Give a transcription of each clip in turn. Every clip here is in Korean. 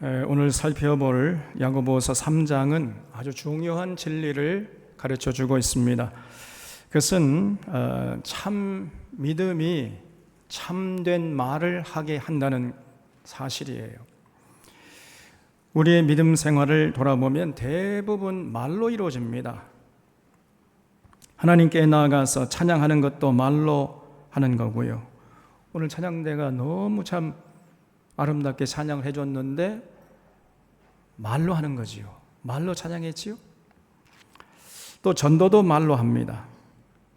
오늘 살펴볼 야고보서 3장은 아주 중요한 진리를 가르쳐주고 있습니다. 그것은 참 믿음이 참된 말을 하게 한다는 사실이에요. 우리의 믿음 생활을 돌아보면 대부분 말로 이루어집니다. 하나님께 나아가서 찬양하는 것도 말로 하는 거고요. 오늘 찬양대가 너무 참 아름답게 찬양을 해줬는데 말로 하는 거지요. 말로 찬양했지요. 또 전도도 말로 합니다.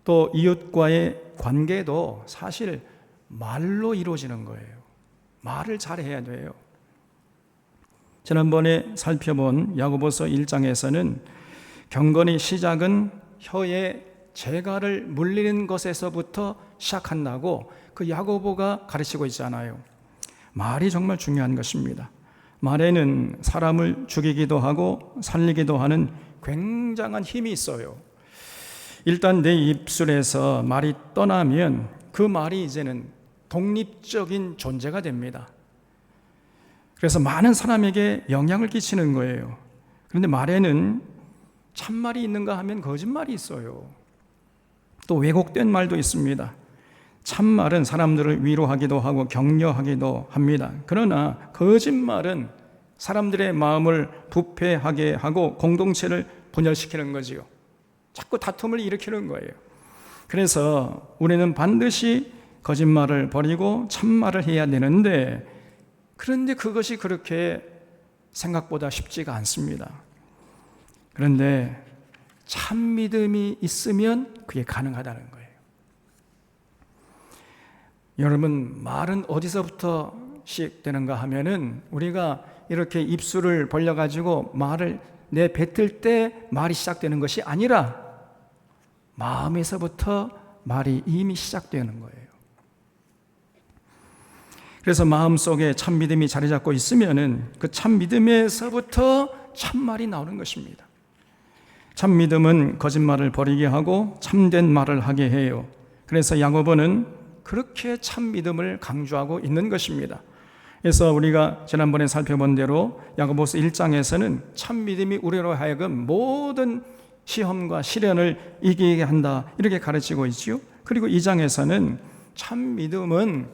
또 이웃과의 관계도 사실 말로 이루어지는 거예요. 말을 잘해야 돼요. 지난번에 살펴본 야고보서 1장에서는 경건의 시작은 혀에 재갈을 물리는 것에서부터 시작한다고 그 야고보가 가르치고 있잖아요. 말이 정말 중요한 것입니다. 말에는 사람을 죽이기도 하고 살리기도 하는 굉장한 힘이 있어요. 일단 내 입술에서 말이 떠나면 그 말이 이제는 독립적인 존재가 됩니다. 그래서 많은 사람에게 영향을 끼치는 거예요. 그런데 말에는 참말이 있는가 하면 거짓말이 있어요. 또 왜곡된 말도 있습니다. 참말은 사람들을 위로하기도 하고 격려하기도 합니다. 그러나 거짓말은 사람들의 마음을 부패하게 하고 공동체를 분열시키는 거지요. 자꾸 다툼을 일으키는 거예요. 그래서 우리는 반드시 거짓말을 버리고 참말을 해야 되는데, 그런데 그것이 그렇게 생각보다 쉽지가 않습니다. 그런데 참 믿음이 있으면 그게 가능하다는 거예요. 여러분, 말은 어디서부터 시작되는가 하면은 우리가 이렇게 입술을 벌려가지고 말을 내뱉을 때 말이 시작되는 것이 아니라 마음에서부터 말이 이미 시작되는 거예요. 그래서 마음속에 참 믿음이 자리 잡고 있으면은 그 참 믿음에서부터 참말이 나오는 것입니다. 참 믿음은 거짓말을 버리게 하고 참된 말을 하게 해요. 그래서 야고보는 그렇게 참 믿음을 강조하고 있는 것입니다. 그래서 우리가 지난번에 살펴본 대로 야고보서 1장에서는 참 믿음이 우리로 하여금 모든 시험과 시련을 이기게 한다, 이렇게 가르치고 있지요. 그리고 2장에서는 참 믿음은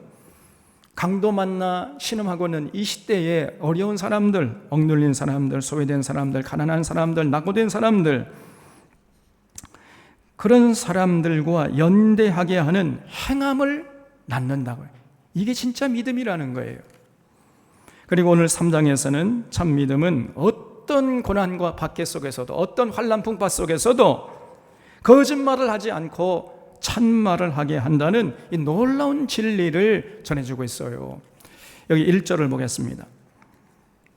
강도 만나 신음하고는 이 시대에 어려운 사람들, 억눌린 사람들, 소외된 사람들, 가난한 사람들, 낙오된 사람들, 그런 사람들과 연대하게 하는 행함을 낳는다고요. 이게 진짜 믿음이라는 거예요. 그리고 오늘 3장에서는 참 믿음은 어떤 고난과 박해 속에서도, 어떤 환난 풍파 속에서도 거짓말을 하지 않고 참말을 하게 한다는 이 놀라운 진리를 전해주고 있어요. 여기 1절을 보겠습니다.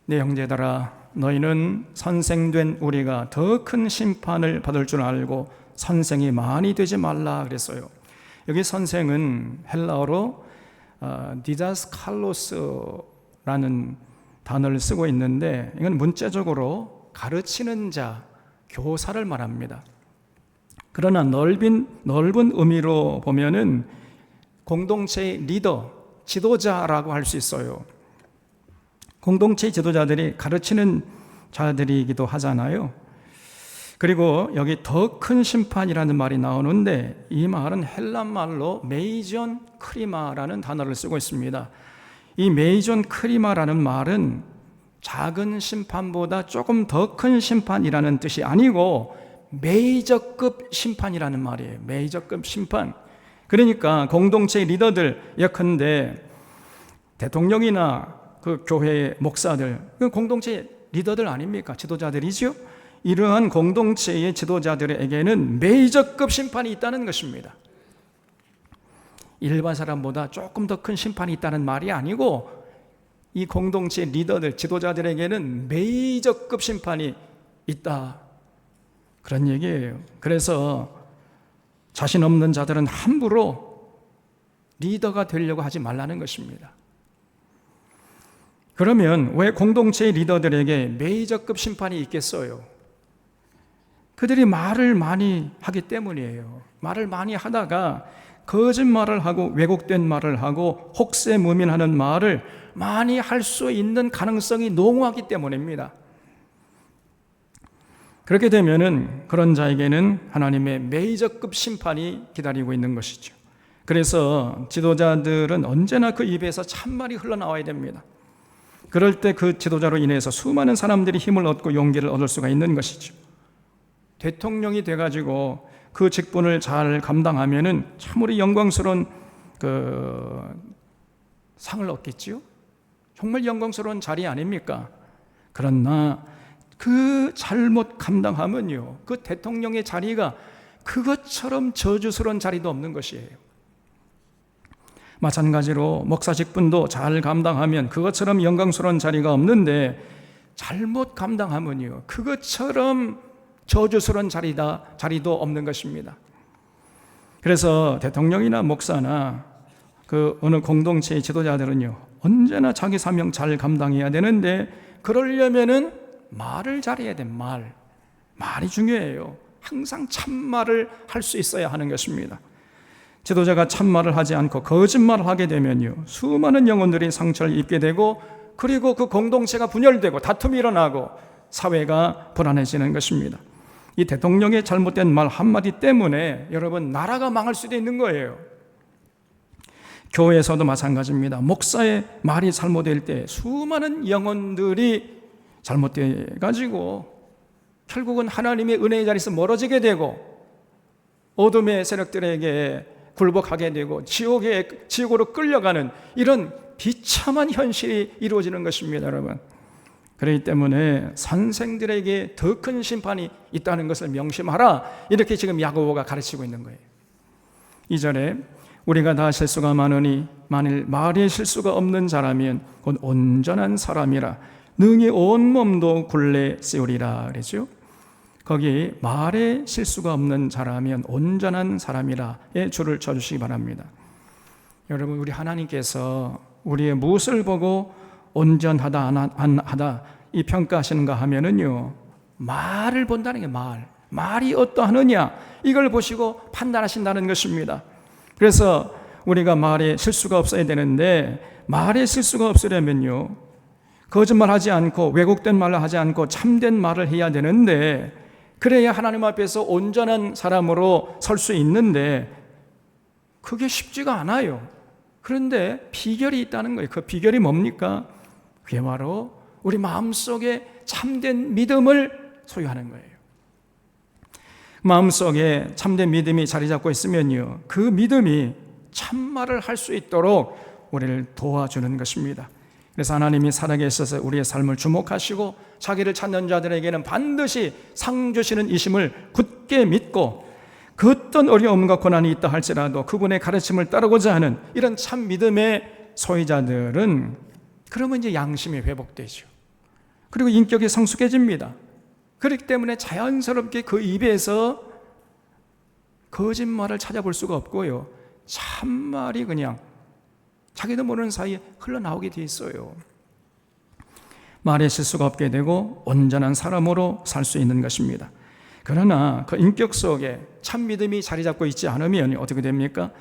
내 형제들아, 너희는 선생된 우리가 더 큰 심판을 받을 줄 알고 선생이 많이 되지 말라 그랬어요. 여기 선생은 헬라어로 디다스칼로스라는 단어를 쓰고 있는데, 이건 문자적으로 가르치는 자, 교사를 말합니다. 그러나 넓은 의미로 보면은 공동체의 리더, 지도자라고 할 수 있어요. 공동체의 지도자들이 가르치는 자들이기도 하잖아요. 그리고 여기 더 큰 심판이라는 말이 나오는데, 이 말은 헬란 말로 메이전 크리마라는 단어를 쓰고 있습니다. 이 메이전 크리마라는 말은 작은 심판보다 조금 더 큰 심판이라는 뜻이 아니고 메이저급 심판이라는 말이에요. 메이저급 심판. 그러니까 공동체의 리더들, 예컨대 대통령이나 그 교회의 목사들, 그 공동체의 리더들 아닙니까? 지도자들이죠. 이러한 공동체의 지도자들에게는 메이저급 심판이 있다는 것입니다. 일반 사람보다 조금 더 큰 심판이 있다는 말이 아니고, 이 공동체 리더들, 지도자들에게는 메이저급 심판이 있다, 그런 얘기예요. 그래서 자신 없는 자들은 함부로 리더가 되려고 하지 말라는 것입니다. 그러면 왜 공동체의 리더들에게 메이저급 심판이 있겠어요? 그들이 말을 많이 하기 때문이에요. 말을 많이 하다가 거짓말을 하고 왜곡된 말을 하고 혹세무민하는 말을 많이 할 수 있는 가능성이 농후하기 때문입니다. 그렇게 되면은 그런 자에게는 하나님의 메이저급 심판이 기다리고 있는 것이죠. 그래서 지도자들은 언제나 그 입에서 참말이 흘러나와야 됩니다. 그럴 때 그 지도자로 인해서 수많은 사람들이 힘을 얻고 용기를 얻을 수가 있는 것이죠. 대통령이 돼가지고 그 직분을 잘 감당하면은 참으로 영광스러운 그 상을 얻겠지요. 정말 영광스러운 자리 아닙니까? 그러나 그 잘못 감당하면요, 그 대통령의 자리가 그것처럼 저주스러운 자리도 없는 것이에요. 마찬가지로 목사 직분도 잘 감당하면 그것처럼 영광스러운 자리가 없는데 잘못 감당하면요, 그것처럼 저주스러운 자리도 없는 것입니다. 그래서 대통령이나 목사나 그 어느 공동체의 지도자들은요, 언제나 자기 사명 잘 감당해야 되는데 그러려면은 말을 잘해야 돼. 말이 중요해요. 항상 참말을 할 수 있어야 하는 것입니다. 지도자가 참말을 하지 않고 거짓말을 하게 되면요, 수많은 영혼들이 상처를 입게 되고, 그리고 그 공동체가 분열되고 다툼이 일어나고 사회가 불안해지는 것입니다. 이 대통령의 잘못된 말 한마디 때문에 여러분, 나라가 망할 수도 있는 거예요. 교회에서도 마찬가지입니다. 목사의 말이 잘못될 때 수많은 영혼들이 잘못돼 가지고 결국은 하나님의 은혜의 자리에서 멀어지게 되고 어둠의 세력들에게 굴복하게 되고 지옥으로 끌려가는 이런 비참한 현실이 이루어지는 것입니다, 여러분. 그렇기 때문에 선생들에게 더 큰 심판이 있다는 것을 명심하라, 이렇게 지금 야고보가 가르치고 있는 거예요. 2절에 우리가 다 실수가 많으니 만일 말에 실수가 없는 자라면 곧 온전한 사람이라 능히 온 몸도 굴레 씌우리라 그러죠. 거기 말에 실수가 없는 자라면 온전한 사람이라의 줄을 쳐주시기 바랍니다. 여러분, 우리 하나님께서 우리의 무엇을 보고 온전하다 안 하다 이 평가하시는가 하면은요, 말을 본다는 게 말이 어떠하느냐 이걸 보시고 판단하신다는 것입니다. 그래서 우리가 말에 실수가 없어야 되는데, 말에 실수가 없으려면요, 거짓말하지 않고 왜곡된 말을 하지 않고 참된 말을 해야 되는데, 그래야 하나님 앞에서 온전한 사람으로 설 수 있는데 그게 쉽지가 않아요. 그런데 비결이 있다는 거예요. 그 비결이 뭡니까? 그게 바로 우리 마음속에 참된 믿음을 소유하는 거예요. 마음속에 참된 믿음이 자리 잡고 있으면요, 그 믿음이 참말을 할 수 있도록 우리를 도와주는 것입니다. 그래서 하나님이 살아계셔서 우리의 삶을 주목하시고 자기를 찾는 자들에게는 반드시 상 주시는 이심을 굳게 믿고, 그 어떤 어려움과 고난이 있다 할지라도 그분의 가르침을 따르고자 하는 이런 참 믿음의 소유자들은 그러면 이제 양심이 회복되죠. 그리고 인격이 성숙해집니다. 그렇기 때문에 자연스럽게 그 입에서 거짓말을 찾아볼 수가 없고요, 참말이 그냥 자기도 모르는 사이에 흘러나오게 돼 있어요. 말에 실수가 없게 되고 온전한 사람으로 살 수 있는 것입니다. 그러나 그 인격 속에 참 믿음이 자리 잡고 있지 않으면 어떻게 됩니까?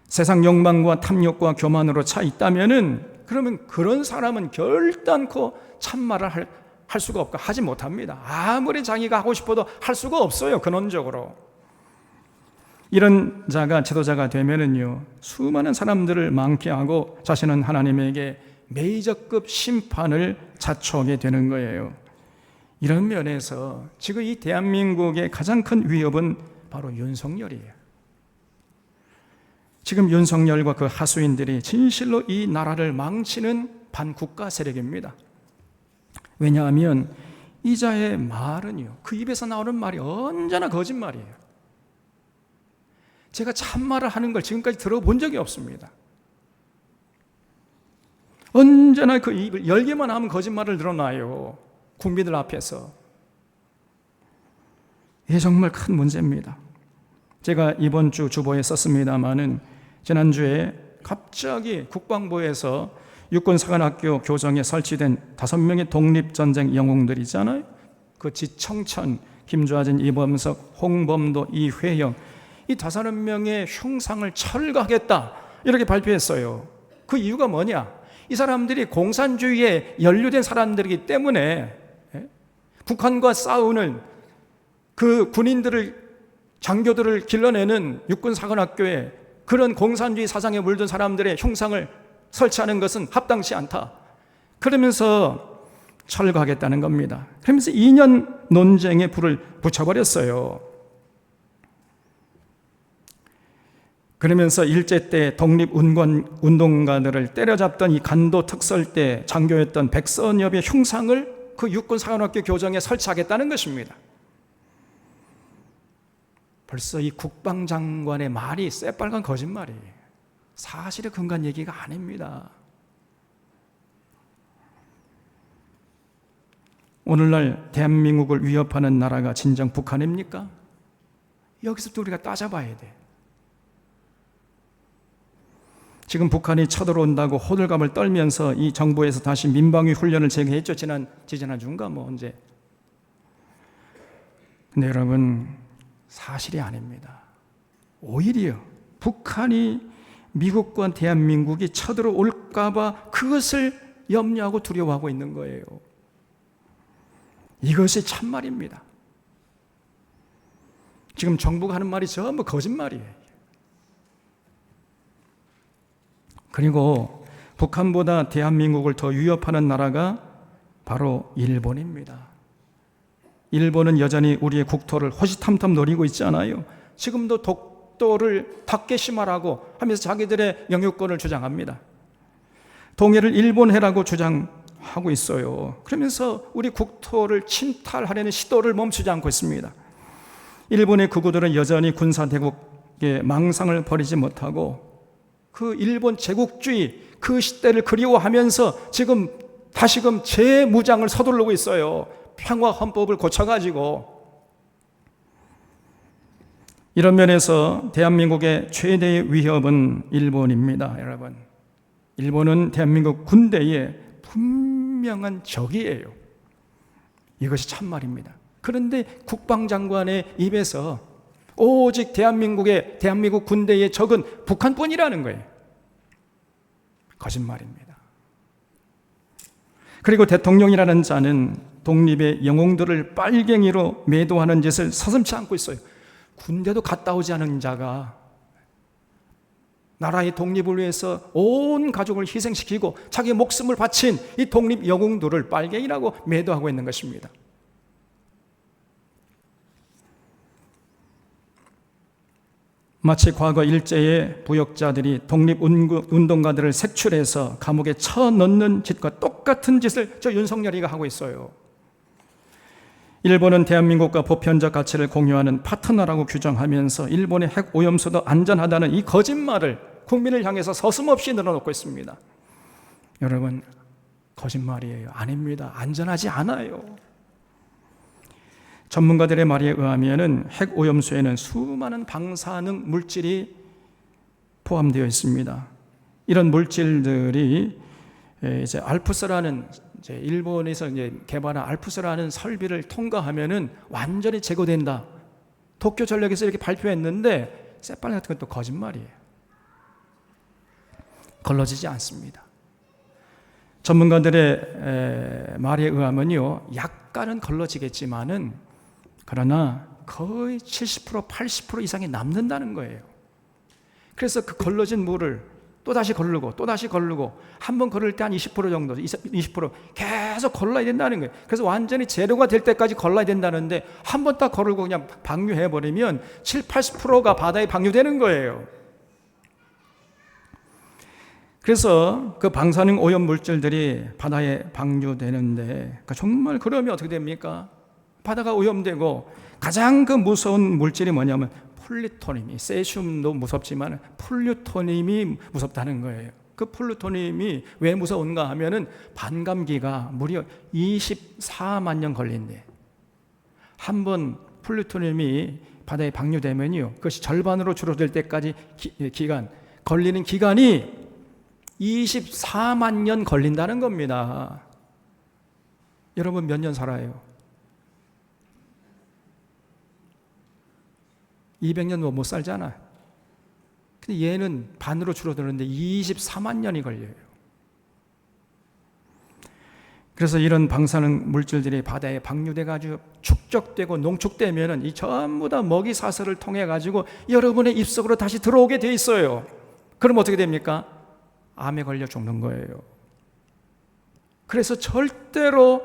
세상 욕망과 탐욕과 교만으로 차 있다면은, 그러면 그런 사람은 결단코 참말을 할 수가 없고 하지 못합니다. 아무리 자기가 하고 싶어도 할 수가 없어요, 근원적으로. 이런 자가 지도자가 되면은요, 수많은 사람들을 많게 하고 자신은 하나님에게 메이저급 심판을 자초하게 되는 거예요. 이런 면에서 지금 이 대한민국의 가장 큰 위협은 바로 윤석열이에요. 지금 윤석열과 그 하수인들이 진실로 이 나라를 망치는 반국가 세력입니다. 왜냐하면 이 자의 말은요, 그 입에서 나오는 말이 언제나 거짓말이에요. 제가 참말을 하는 걸 지금까지 들어본 적이 없습니다. 언제나 그 입을 열기만 하면 거짓말을 늘어놔요, 국민들 앞에서. 이게 정말 큰 문제입니다. 제가 이번 주 주보에 썼습니다마는 지난주에 갑자기 국방부에서 육군사관학교 교정에 설치된 5명의 독립전쟁 영웅들 있잖아요. 그 지청천, 김좌진, 이범석, 홍범도, 이회영, 이 5명의 흉상을 철거하겠다 이렇게 발표했어요. 그 이유가 뭐냐? 이 사람들이 공산주의에 연루된 사람들이기 때문에 북한과 싸우는 그 군인들을, 장교들을 길러내는 육군사관학교에 그런 공산주의 사상에 물든 사람들의 흉상을 설치하는 것은 합당치 않다. 그러면서 철거하겠다는 겁니다. 그러면서 2년 논쟁에 불을 붙여버렸어요. 그러면서 일제 때 독립운동가들을 때려잡던 이 간도 특설대 장교였던 백선엽의 흉상을 그 육군사관학교 교정에 설치하겠다는 것입니다. 벌써 이 국방장관의 말이 새빨간 거짓말이에요. 사실에 근거한 얘기가 아닙니다. 오늘날 대한민국을 위협하는 나라가 진정 북한입니까? 여기서부터 우리가 따져봐야 돼. 지금 북한이 쳐들어온다고 호들갑을 떨면서 이 정부에서 다시 민방위 훈련을 재개했죠. 지난주인가 언제. 근데 여러분, 사실이 아닙니다. 오히려 북한이 미국과 대한민국이 쳐들어올까 봐 그것을 염려하고 두려워하고 있는 거예요. 이것이 참말입니다. 지금 정부가 하는 말이 전부 거짓말이에요. 그리고 북한보다 대한민국을 더 위협하는 나라가 바로 일본입니다. 일본은 여전히 우리의 국토를 호시탐탐 노리고 있잖아요. 지금도 독도를 닦게시마라고 하면서 자기들의 영유권을 주장합니다. 동해를 일본해라고 주장하고 있어요. 그러면서 우리 국토를 침탈하려는 시도를 멈추지 않고 있습니다. 일본의 극우들은 여전히 군사대국의 망상을 버리지 못하고 그 일본 제국주의 그 시대를 그리워하면서 지금 다시금 재무장을 서두르고 있어요. 평화헌법을 고쳐가지고. 이런 면에서 대한민국의 최대의 위협은 일본입니다. 여러분, 일본은 대한민국 군대의 분명한 적이에요. 이것이 참말입니다. 그런데 국방장관의 입에서 오직 대한민국 군대의 적은 북한뿐이라는 거예요. 거짓말입니다. 그리고 대통령이라는 자는 독립의 영웅들을 빨갱이로 매도하는 짓을 서슴지 않고 있어요. 군대도 갔다 오지 않은 자가 나라의 독립을 위해서 온 가족을 희생시키고 자기 목숨을 바친 이 독립 영웅들을 빨갱이라고 매도하고 있는 것입니다. 마치 과거 일제의 부역자들이 독립운동가들을 색출해서 감옥에 쳐넣는 짓과 똑같은 짓을 저 윤석열이가 하고 있어요. 일본은 대한민국과 보편적 가치를 공유하는 파트너라고 규정하면서 일본의 핵 오염수도 안전하다는 이 거짓말을 국민을 향해서 서슴없이 늘어놓고 있습니다. 여러분, 거짓말이에요. 아닙니다. 안전하지 않아요. 전문가들의 말에 의하면 핵 오염수에는 수많은 방사능 물질이 포함되어 있습니다. 이런 물질들이 이제 알프스라는 일본에서 개발한 알프스라는 설비를 통과하면은 완전히 제거된다. 도쿄 전력에서 이렇게 발표했는데 새빨간 같은 것도 거짓말이에요. 걸러지지 않습니다. 전문가들의 말에 의하면요, 약간은 걸러지겠지만은 그러나 거의 70% 80% 이상이 남는다는 거예요. 그래서 그 걸러진 물을 또다시 걸르고 또다시 걸르고 한 번 걸을 때 한 20% 정도 20% 계속 걸러야 된다는 거예요. 그래서 완전히 제로가 될 때까지 걸러야 된다는데 한 번 딱 걸르고 그냥 방류해버리면 80%가 바다에 방류되는 거예요. 그래서 그 방사능 오염 물질들이 바다에 방류되는데 정말 그러면 어떻게 됩니까? 바다가 오염되고 가장 그 무서운 물질이 뭐냐면 플루토늄이, 세슘도 무섭지만 플루토늄이 무섭다는 거예요. 그 플루토늄이 왜 무서운가 하면은 반감기가 무려 24만 년 걸린대. 한 번 플루토늄이 바다에 방류되면요, 그것이 절반으로 줄어들 때까지 걸리는 기간이 24만 년 걸린다는 겁니다. 여러분 몇 년 살아요? 200년 못 살잖아. 근데 얘는 반으로 줄어드는데 24만 년이 걸려요. 그래서 이런 방사능 물질들이 바다에 방류돼가지고 축적되고 농축되면은 이 전부 다 먹이 사슬을 통해 가지고 여러분의 입속으로 다시 들어오게 돼 있어요. 그럼 어떻게 됩니까? 암에 걸려 죽는 거예요. 그래서 절대로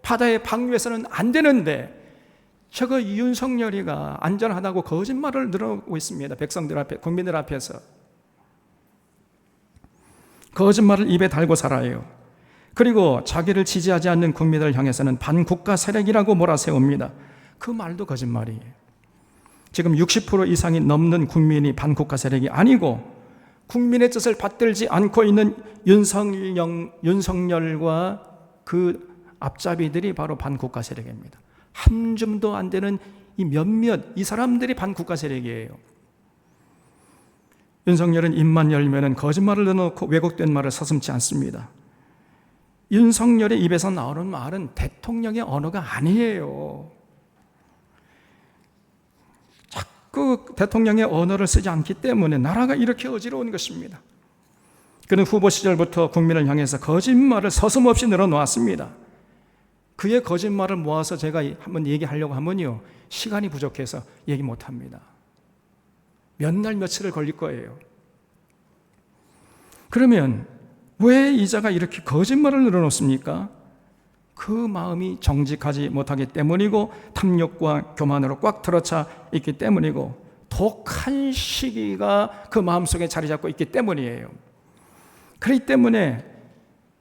바다에 방류해서는 안 되는데 저거 윤석열이가 안전하다고 거짓말을 늘어오고 있습니다. 백성들 앞에, 국민들 앞에서 거짓말을 입에 달고 살아요. 그리고 자기를 지지하지 않는 국민을 향해서는 반국가 세력이라고 몰아세웁니다. 그 말도 거짓말이에요. 지금 60% 이상이 넘는 국민이 반국가 세력이 아니고 국민의 뜻을 받들지 않고 있는 윤석열과 그 앞잡이들이 바로 반국가 세력입니다. 한 줌도 안 되는 이 몇몇 이 사람들이 반국가 세력이에요. 윤석열은 입만 열면은 거짓말을 넣어놓고 왜곡된 말을 서슴지 않습니다. 윤석열의 입에서 나오는 말은 대통령의 언어가 아니에요. 자꾸 대통령의 언어를 쓰지 않기 때문에 나라가 이렇게 어지러운 것입니다. 그는 후보 시절부터 국민을 향해서 거짓말을 서슴없이 늘어놓았습니다. 그의 거짓말을 모아서 제가 한번 얘기하려고 하면요, 시간이 부족해서 얘기 못합니다. 몇 날 며칠을 걸릴 거예요. 그러면 왜 이자가 이렇게 거짓말을 늘어놓습니까? 그 마음이 정직하지 못하기 때문이고 탐욕과 교만으로 꽉 들어차 있기 때문이고 독한 시기가 그 마음속에 자리 잡고 있기 때문이에요. 그렇기 때문에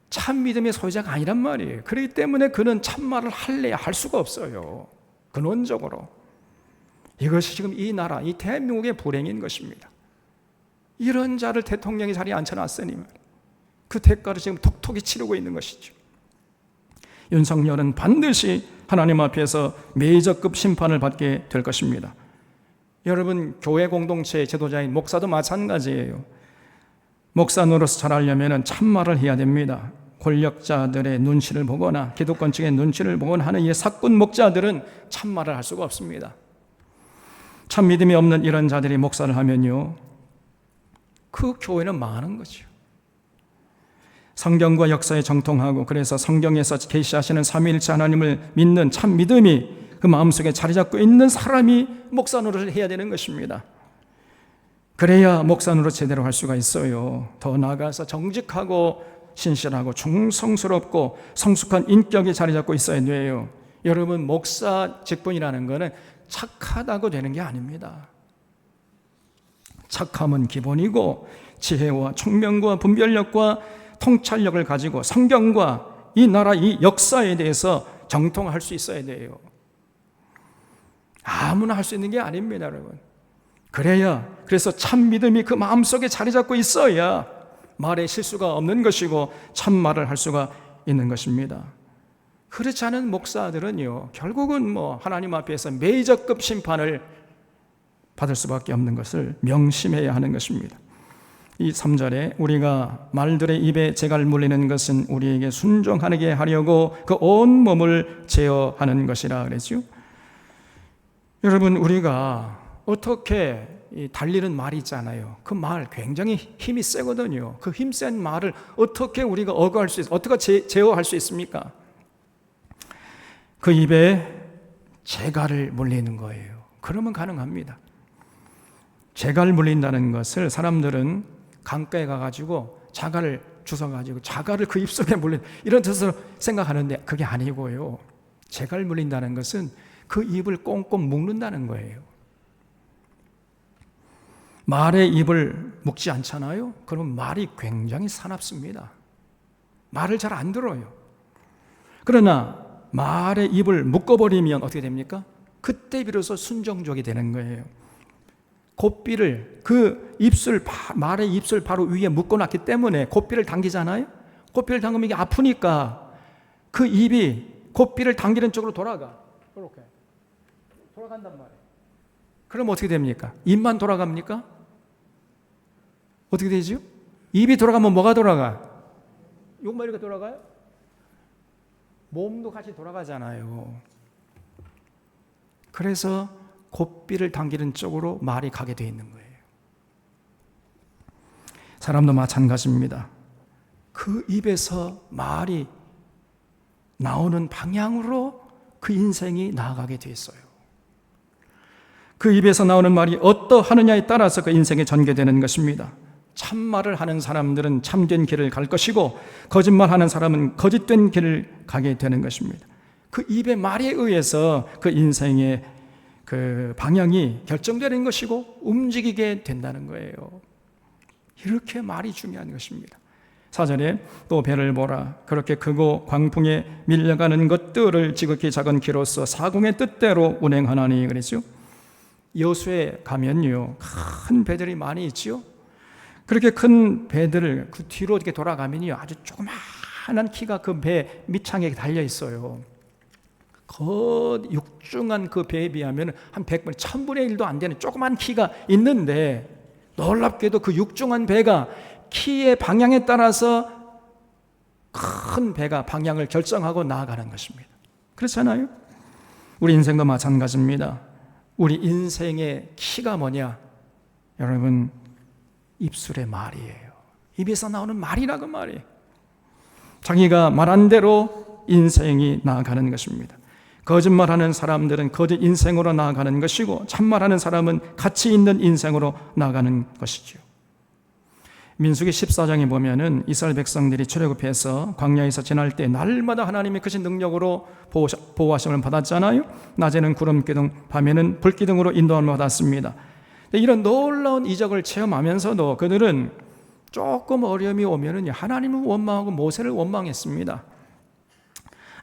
참 믿음의 소유자가 아니란 말이에요. 그렇기 때문에 그는 참말을 할래야 할 수가 없어요. 근원적으로. 이것이 지금 이 나라, 이 대한민국의 불행인 것입니다. 이런 자를 대통령의 자리에 앉혀놨으니 그 대가를 지금 톡톡히 치르고 있는 것이죠. 윤석열은 반드시 하나님 앞에서 메이저급 심판을 받게 될 것입니다. 여러분, 교회 공동체의 지도자인 목사도 마찬가지예요. 목사 노릇을 잘하려면 참말을 해야 됩니다. 권력자들의 눈치를 보거나 기득권 측의 눈치를 보거나 하는 이 사꾼 목자들은 참말을 할 수가 없습니다. 참 믿음이 없는 이런 자들이 목사를 하면요, 그 교회는 망하는 거죠. 성경과 역사에 정통하고 그래서 성경에서 계시하시는 삼위일체 하나님을 믿는 참 믿음이 그 마음속에 자리 잡고 있는 사람이 목사 노릇을 해야 되는 것입니다. 그래야 목사 노릇 제대로 할 수가 있어요. 더 나아가서 정직하고 신실하고 충성스럽고 성숙한 인격이 자리 잡고 있어야 돼요. 여러분, 목사 직분이라는 것은 착하다고 되는 게 아닙니다. 착함은 기본이고 지혜와 총명과 분별력과 통찰력을 가지고 성경과 이 나라 이 역사에 대해서 정통할 수 있어야 돼요. 아무나 할 수 있는 게 아닙니다, 여러분. 그래서 참 믿음이 그 마음속에 자리 잡고 있어야 말에 실수가 없는 것이고 참말을 할 수가 있는 것입니다. 그렇지 않은 목사들은요, 결국은 하나님 앞에서 메이저급 심판을 받을 수밖에 없는 것을 명심해야 하는 것입니다. 이 3절에 우리가 말들의 입에 재갈 물리는 것은 우리에게 순종하게 하려고 그 온 몸을 제어하는 것이라 그랬죠. 여러분, 우리가 어떻게 달리는 말이 있잖아요. 그 말 굉장히 힘이 세거든요. 그 힘센 말을 어떻게 우리가 어거할 수 있어요? 어떻게 제어할 수 있습니까? 그 입에 재갈을 물리는 거예요. 그러면 가능합니다. 재갈 물린다는 것을 사람들은 강가에 가가지고 자갈을 주워가지고 자갈을 그 입속에 물린 이런 뜻으로 생각하는데 그게 아니고요. 재갈 물린다는 것은 그 입을 꽁꽁 묶는다는 거예요. 말의 입을 묶지 않잖아요. 그러면 말이 굉장히 사납습니다. 말을 잘 안 들어요. 그러나 말의 입을 묶어버리면 어떻게 됩니까? 그때 비로소 순종적이 되는 거예요. 고삐를 말의 입술 바로 위에 묶어놨기 때문에 고삐를 당기잖아요. 고삐를 당기면 이게 아프니까 그 입이 고삐를 당기는 쪽으로 돌아가. 이렇게 돌아간단 말이에요. 그럼 어떻게 됩니까? 입만 돌아갑니까? 어떻게 되죠? 입이 돌아가면 뭐가 돌아가? 욕만 이렇게 돌아가요? 몸도 같이 돌아가잖아요. 그래서 고삐를 당기는 쪽으로 말이 가게 되어 있는 거예요. 사람도 마찬가지입니다. 그 입에서 말이 나오는 방향으로 그 인생이 나아가게 되어 있어요. 그 입에서 나오는 말이 어떠하느냐에 따라서 그 인생이 전개되는 것입니다. 참말을 하는 사람들은 참된 길을 갈 것이고 거짓말하는 사람은 거짓된 길을 가게 되는 것입니다. 그 입의 말에 의해서 그 인생의 그 방향이 결정되는 것이고 움직이게 된다는 거예요. 이렇게 말이 중요한 것입니다. 4절에 또 배를 보라. 그렇게 크고 광풍에 밀려가는 것들을 지극히 작은 키로서 사공의 뜻대로 운행하나니 그랬죠. 여수에 가면요, 큰 배들이 많이 있지요. 그렇게 큰 배들을 그 뒤로 이렇게 돌아가면요, 아주 조그마한 키가 그 배 밑창에 달려 있어요. 그 육중한 그 배에 비하면 한 100분, 1000분의 1도 안 되는 조그만 키가 있는데 놀랍게도 그 육중한 배가 키의 방향에 따라서 큰 배가 방향을 결정하고 나아가는 것입니다. 그렇잖아요? 우리 인생도 마찬가지입니다. 우리 인생의 키가 뭐냐? 여러분, 입술의 말이에요. 입에서 나오는 말이라고 말이에요. 자기가 말한 대로 인생이 나아가는 것입니다. 거짓말하는 사람들은 거짓 인생으로 나아가는 것이고 참말하는 사람은 가치 있는 인생으로 나아가는 것이죠. 민수기 14장에 보면은 이스라엘 백성들이 출애굽해서 광야에서 지날 때 날마다 하나님의 크신 능력으로 보호하심을 받았잖아요. 낮에는 구름 기둥, 밤에는 불 기둥으로 인도함을 받았습니다. 이런 놀라운 이적을 체험하면서도 그들은 조금 어려움이 오면은 하나님을 원망하고 모세를 원망했습니다.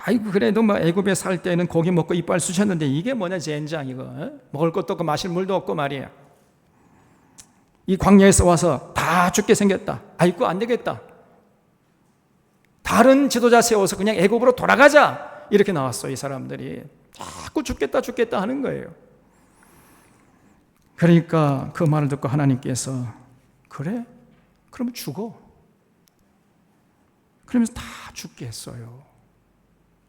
아이고 그래도 뭐 애굽에 살 때는 고기 먹고 이빨 쑤셨는데 이게 뭐냐 젠장 이거 먹을 것도 없고 마실 물도 없고 말이야. 이 광야에서 와서 다 죽게 생겼다. 아이고 안 되겠다. 다른 지도자 세워서 그냥 애굽으로 돌아가자. 이렇게 나왔어요. 이 사람들이 자꾸 죽겠다 하는 거예요. 그러니까 그 말을 듣고 하나님께서 그래? 그러면 죽어. 그러면서 다 죽게 했어요.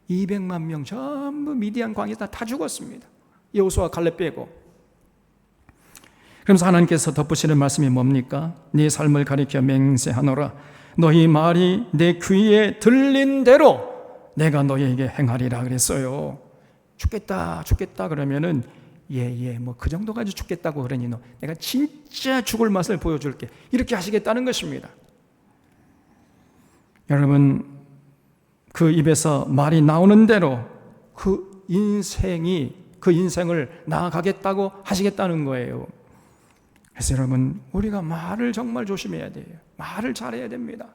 200만 명 전부 미디안 광야에서 다 죽었습니다. 여호수아 갈렙 빼고. 그러면서 하나님께서 덧붙이는 말씀이 뭡니까? 네 삶을 가리켜 맹세하노라. 너희 말이 내 귀에 들린 대로 내가 너희에게 행하리라 그랬어요. 죽겠다 그러면은 뭐 그 정도까지 죽겠다고 그러니 너 내가 진짜 죽을 맛을 보여줄게. 이렇게 하시겠다는 것입니다. 여러분, 그 입에서 말이 나오는 대로 그 인생을 나아가겠다고 하시겠다는 거예요. 그래서 여러분, 우리가 말을 정말 조심해야 돼요. 말을 잘해야 됩니다.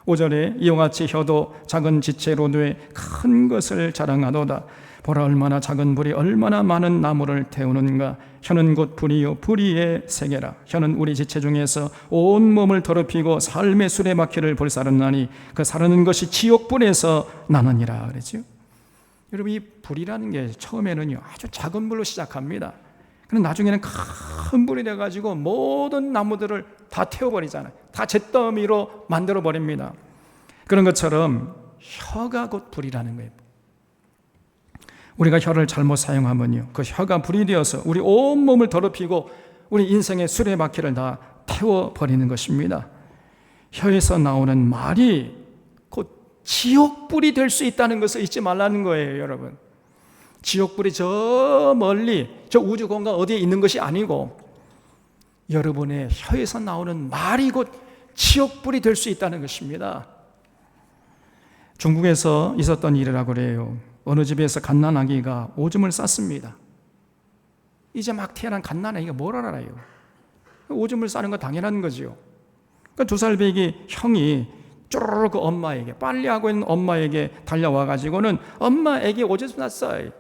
5절에 이와 같이 혀도 작은 지체로되 큰 것을 자랑하도다. 보라 얼마나 작은 불이 얼마나 많은 나무를 태우는가. 혀는 곧 불이요 불의의 세계라. 혀는 우리 지체 중에서 온 몸을 더럽히고 삶의 수레바퀴를 불사르나니 그 사르는 것이 지옥불에서 나느니라 그랬죠. 여러분, 이 불이라는 게 처음에는요 아주 작은 불로 시작합니다. 그런데 나중에는 큰 불이 돼가지고 모든 나무들을 다 태워버리잖아요. 다 잿더미로 만들어버립니다. 그런 것처럼 혀가 곧 불이라는 거예요. 우리가 혀를 잘못 사용하면요 그 혀가 불이 되어서 우리 온몸을 더럽히고 우리 인생의 수레바퀴를 다 태워버리는 것입니다. 혀에서 나오는 말이 곧 지옥불이 될 수 있다는 것을 잊지 말라는 거예요. 여러분, 지옥불이 저 멀리 저 우주공간 어디에 있는 것이 아니고 여러분의 혀에서 나오는 말이 곧 지옥불이 될 수 있다는 것입니다. 중국에서 있었던 일이라고 그래요. 어느 집에서 갓난아기가 오줌을 쌌습니다. 이제 막 태어난 갓난아기가 뭘 알아요? 오줌을 싸는 거 당연한 거죠. 그러니까 2살 배기 형이 쪼르르 그 엄마에게, 빨래하고 있는 엄마에게 달려와 가지고는 엄마 애기 오줌 쌌어요.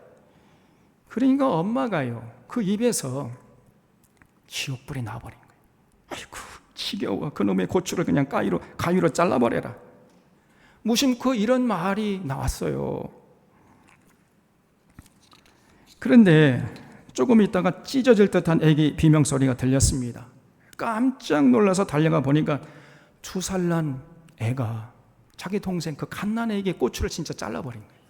그러니까 엄마가요 그 입에서 지옥불이 나버린 거예요. 아이고 지겨워. 그놈의 고추를 그냥 가위로 잘라버려라. 무심코 이런 말이 나왔어요. 그런데 조금 있다가 찢어질 듯한 애기 비명소리가 들렸습니다. 깜짝 놀라서 달려가 보니까 2살 난 애가 자기 동생 그 갓난애에게 고추를 진짜 잘라버린 거예요.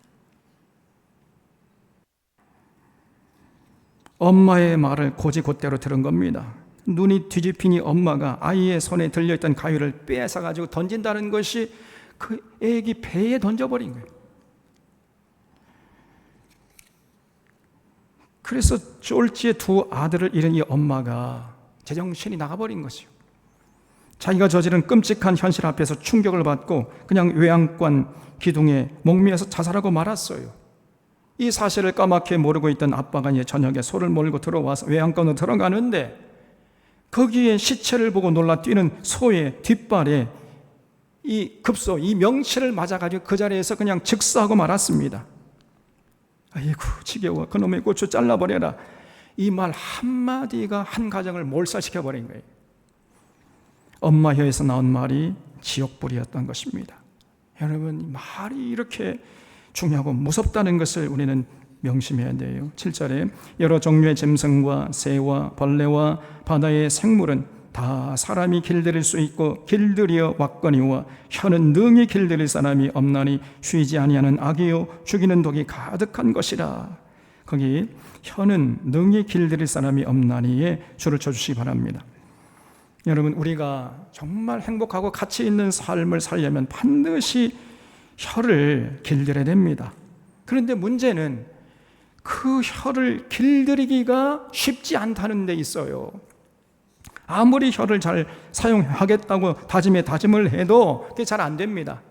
엄마의 말을 곧이곧대로 들은 겁니다. 눈이 뒤집히니 엄마가 아이의 손에 들려있던 가위를 빼앗아가지고 던진다는 것이 그 애기 배에 던져버린 거예요. 그래서 쫄지의 두 아들을 잃은 이 엄마가 제정신이 나가버린 것이요. 자기가 저지른 끔찍한 현실 앞에서 충격을 받고 그냥 요양관 기둥에 목매어서 자살하고 말았어요. 이 사실을 까맣게 모르고 있던 아빠가 이제 저녁에 소를 몰고 들어와서 외양간으로 들어가는데 거기에 시체를 보고 놀라 뛰는 소의 뒷발에 이 급소, 이 명치를 맞아가지고 그 자리에서 그냥 즉사하고 말았습니다. 아이고 지겨워, 그놈의 고추 잘라버려라. 이 말 한마디가 한 가정을 몰살시켜버린 거예요. 엄마 혀에서 나온 말이 지옥불이었던 것입니다. 여러분, 말이 이렇게 중요하고 무섭다는 것을 우리는 명심해야 돼요. 7절에 여러 종류의 짐승과 새와 벌레와 바다의 생물은 다 사람이 길들일 수 있고 길들여 왔거니와 혀는 능히 길들일 사람이 없나니 쉬지 아니하는 악이요 죽이는 독이 가득한 것이라. 거기 혀는 능히 길들일 사람이 없나니에 줄을 쳐주시기 바랍니다. 여러분, 우리가 정말 행복하고 가치 있는 삶을 살려면 반드시 혀를 길들여야 됩니다. 그런데 문제는 그 혀를 길들이기가 쉽지 않다는 데 있어요. 아무리 혀를 잘 사용하겠다고 다짐을 해도 그게 잘 안 됩니다.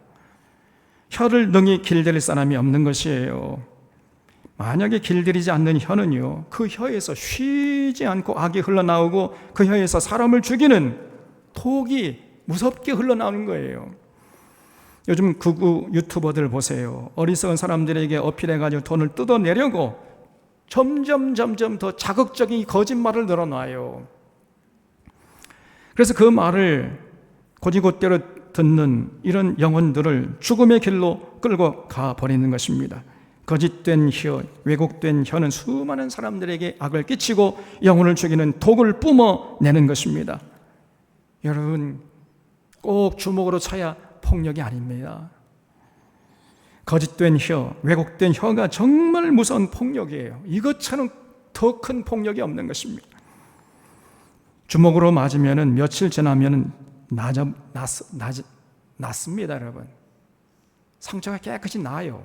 혀를 능히 길들일 사람이 없는 것이에요. 만약에 길들이지 않는 혀는요, 그 혀에서 쉬지 않고 악이 흘러나오고 그 혀에서 사람을 죽이는 독이 무섭게 흘러나오는 거예요. 요즘 극우 유튜버들 보세요. 어리석은 사람들에게 어필해가지고 돈을 뜯어내려고 점점 더 자극적인 거짓말을 늘어놔요. 그래서 그 말을 곧이곧대로 듣는 이런 영혼들을 죽음의 길로 끌고 가버리는 것입니다. 거짓된 혀, 왜곡된 혀는 수많은 사람들에게 악을 끼치고 영혼을 죽이는 독을 뿜어내는 것입니다. 여러분, 꼭 주먹으로 쳐야 폭력이 아닙니다. 거짓된 혀, 왜곡된 혀가 정말 무서운 폭력이에요. 이것처럼 더 큰 폭력이 없는 것입니다. 주먹으로 맞으면 며칠 지나면 낫습니다, 여러분. 상처가 깨끗이 나요.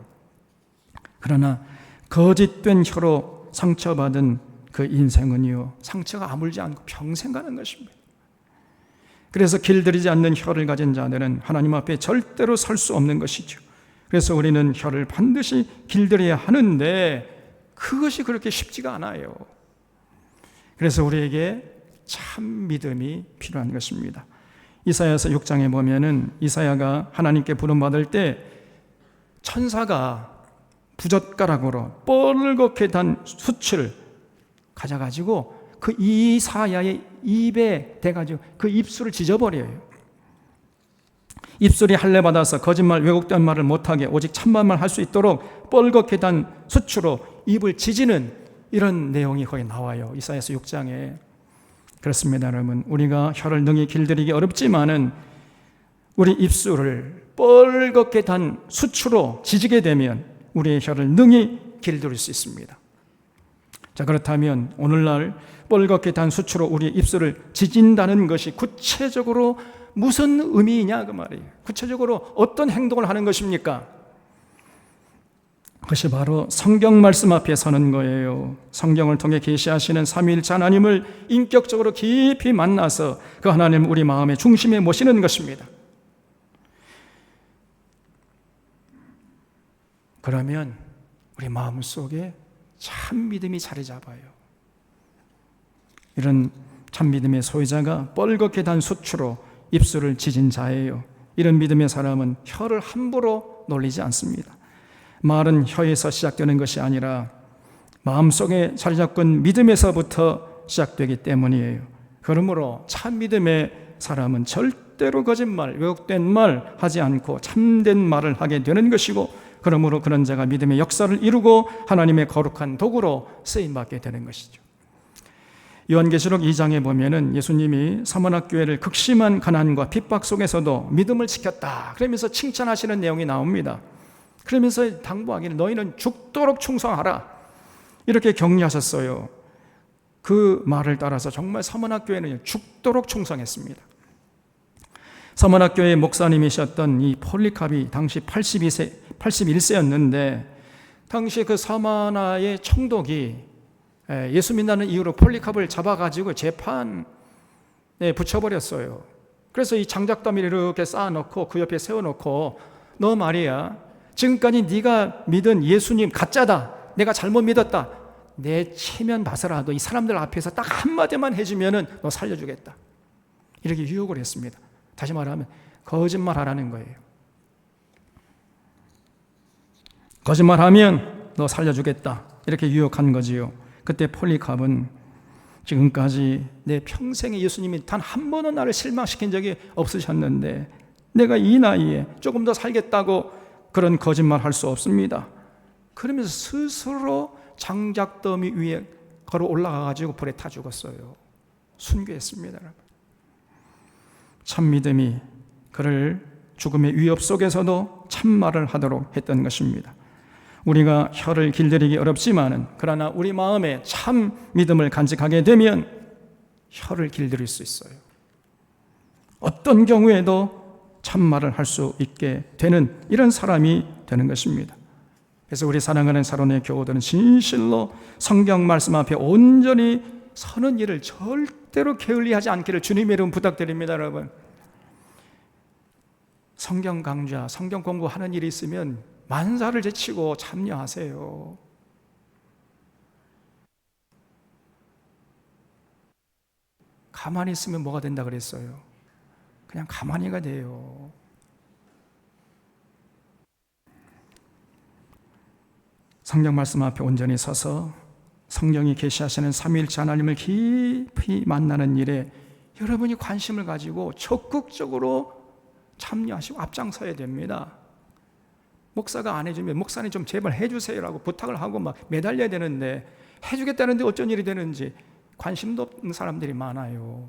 그러나 거짓된 혀로 상처받은 그 인생은요, 상처가 아물지 않고 평생 가는 것입니다. 그래서 길들이지 않는 혀를 가진 자들은 하나님 앞에 절대로 설 수 없는 것이죠. 그래서 우리는 혀를 반드시 길들여야 하는데 그것이 그렇게 쉽지가 않아요. 그래서 우리에게 참 믿음이 필요한 것입니다. 이사야서 6장에 보면은 이사야가 하나님께 부름받을 때 천사가 부젓가락으로 뻘겋게 단 숯을 가져가지고 그 이사야의 입에 대가지고 그 입술을 찢어버려요. 입술이 할례받아서 거짓말, 왜곡된 말을 못하게 오직 참말만 할 수 있도록 뻘겋게 단 숯으로 입을 찢는 이런 내용이 거기 나와요. 이사야서 6장에. 그렇습니다, 여러분. 우리가 혀를 능히 길들이기 어렵지만은 우리 입술을 뻘겋게 단 숯으로 지지게 되면 우리의 혀를 능히 길들일 수 있습니다. 자, 그렇다면 오늘날 뻘겋게 단 숯으로 우리의 입술을 지진다는 것이 구체적으로 무슨 의미이냐 그 말이에요. 구체적으로 어떤 행동을 하는 것입니까? 그것이 바로 성경 말씀 앞에 서는 거예요. 성경을 통해 계시하시는 삼위일체 하나님을 인격적으로 깊이 만나서 그 하나님을 우리 마음의 중심에 모시는 것입니다. 그러면 우리 마음 속에 참 믿음이 자리 잡아요. 이런 참 믿음의 소유자가 뻘겋게 단 숯으로 입술을 지진 자예요. 이런 믿음의 사람은 혀를 함부로 놀리지 않습니다. 말은 혀에서 시작되는 것이 아니라 마음속에 자리 잡은 믿음에서부터 시작되기 때문이에요. 그러므로 참 믿음의 사람은 절대로 거짓말, 왜곡된 말 하지 않고 참된 말을 하게 되는 것이고, 그러므로 그런 자가 믿음의 역사를 이루고 하나님의 거룩한 도구로 쓰임받게 되는 것이죠. 요한계시록 2장에 보면은 예수님이 서문학교회를 극심한 가난과 핍박 속에서도 믿음을 지켰다 그러면서 칭찬하시는 내용이 나옵니다. 그러면서 당부하기를 너희는 죽도록 충성하라 이렇게 격려하셨어요. 그 말을 따라서 정말 서문학교에는 죽도록 충성했습니다. 서문학교의 목사님이셨던 이 폴리캅이 당시 81세였는데 당시 그 서문화의 총독이 예수 믿는다는 이유로 폴리캅을 잡아가지고 재판에 붙여버렸어요. 그래서 이 장작더미를 이렇게 쌓아놓고 그 옆에 세워놓고 너 말이야, 지금까지 네가 믿은 예수님 가짜다, 내가 잘못 믿었다, 내 체면 봐서라도 이 사람들 앞에서 딱 한마디만 해주면은 너 살려주겠다, 이렇게 유혹을 했습니다. 다시 말하면 거짓말하라는 거예요. 거짓말하면 너 살려주겠다, 이렇게 유혹한 거지요. 그때 폴리캅은 지금까지 내 평생에 예수님이 단 한 번은 나를 실망시킨 적이 없으셨는데 내가 이 나이에 조금 더 살겠다고 그런 거짓말 할 수 없습니다. 그러면서 스스로 장작더미 위에 걸어 올라가가지고 불에 타 죽었어요. 순교했습니다. 참 믿음이 그를 죽음의 위협 속에서도 참말을 하도록 했던 것입니다. 우리가 혀를 길들이기 어렵지만은 그러나 우리 마음에 참 믿음을 간직하게 되면 혀를 길들일 수 있어요. 어떤 경우에도 참말을 할 수 있게 되는 이런 사람이 되는 것입니다. 그래서 우리 사랑하는 사랑의 교우들은 진실로 성경 말씀 앞에 온전히 서는 일을 절대로 게을리하지 않기를 주님의 이름 부탁드립니다. 여러분, 성경 강좌, 성경 공부하는 일이 있으면 만사를 제치고 참여하세요. 가만히 있으면 뭐가 된다 그랬어요? 그냥 가만히가 돼요. 성경 말씀 앞에 온전히 서서 성경이 계시하시는 삼위일체 하나님을 깊이 만나는 일에 여러분이 관심을 가지고 적극적으로 참여하시고 앞장서야 됩니다. 목사가 안 해주면 목사님 좀 제발 해주세요라고 부탁을 하고 막 매달려야 되는데 해주겠다는데 어쩐 일이 되는지 관심도 없는 사람들이 많아요.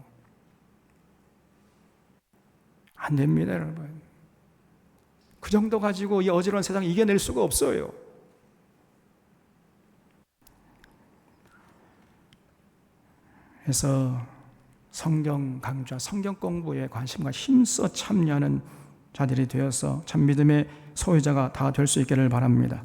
안 됩니다, 여러분. 그 정도 가지고 이 어지러운 세상 이겨낼 수가 없어요. 그래서 성경 강좌, 성경 공부에 관심과 힘써 참여하는 자들이 되어서 참 믿음의 소유자가 다 될 수 있기를 바랍니다.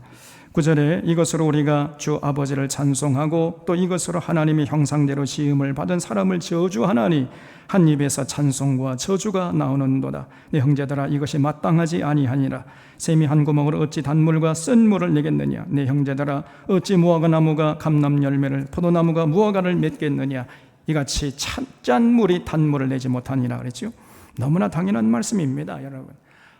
9절에 이것으로 우리가 주 아버지를 찬송하고 또 이것으로 하나님의 형상대로 지음을 받은 사람을 저주하나니 한 입에서 찬송과 저주가 나오는도다. 내 형제들아, 이것이 마땅하지 아니하니라. 샘이 한 구멍으로 어찌 단물과 쓴 물을 내겠느냐. 내 형제들아, 어찌 무화과 나무가 감람 열매를, 포도나무가 무화과를 맺겠느냐. 이같이 짠 물이 단물을 내지 못하니라 그랬죠. 너무나 당연한 말씀입니다, 여러분.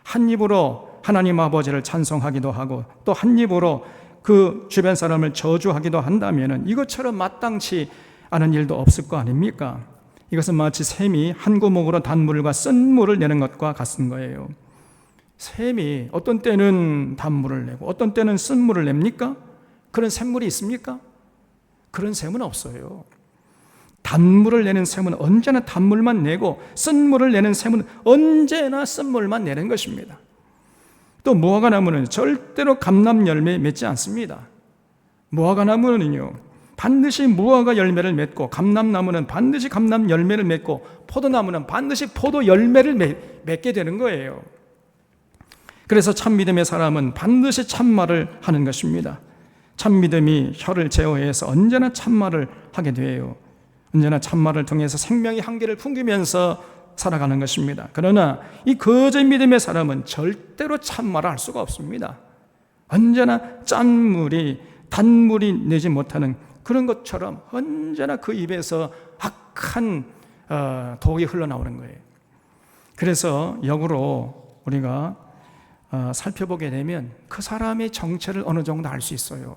한 입으로 하나님 아버지를 찬송하기도 하고 또 한 입으로 그 주변 사람을 저주하기도 한다면 이것처럼 마땅치 않은 일도 없을 거 아닙니까? 이것은 마치 샘이 한 구멍으로 단물과 쓴 물을 내는 것과 같은 거예요. 샘이 어떤 때는 단물을 내고 어떤 때는 쓴 물을 냅니까? 그런 샘물이 있습니까? 그런 샘은 없어요. 단물을 내는 샘은 언제나 단물만 내고 쓴 물을 내는 샘은 언제나 쓴 물만 내는 것입니다. 또 무화과 나무는 절대로 감람 열매 맺지 않습니다. 무화과 나무는요 반드시 무화과 열매를 맺고, 감람나무는 반드시 감람 열매를 맺고, 포도나무는 반드시 포도 열매를 맺게 되는 거예요. 그래서 참 믿음의 사람은 반드시 참말을 하는 것입니다. 참 믿음이 혀를 제어해서 언제나 참말을 하게 돼요. 언제나 참말을 통해서 생명의 한계를 풍기면서 살아가는 것입니다. 그러나 이 거짓 믿음의 사람은 절대로 참말을 할 수가 없습니다. 언제나 짠물이 단물이 내지 못하는 그런 것처럼 언제나 그 입에서 악한 독이 흘러나오는 거예요. 그래서 역으로 우리가 살펴보게 되면 그 사람의 정체를 어느 정도 알 수 있어요.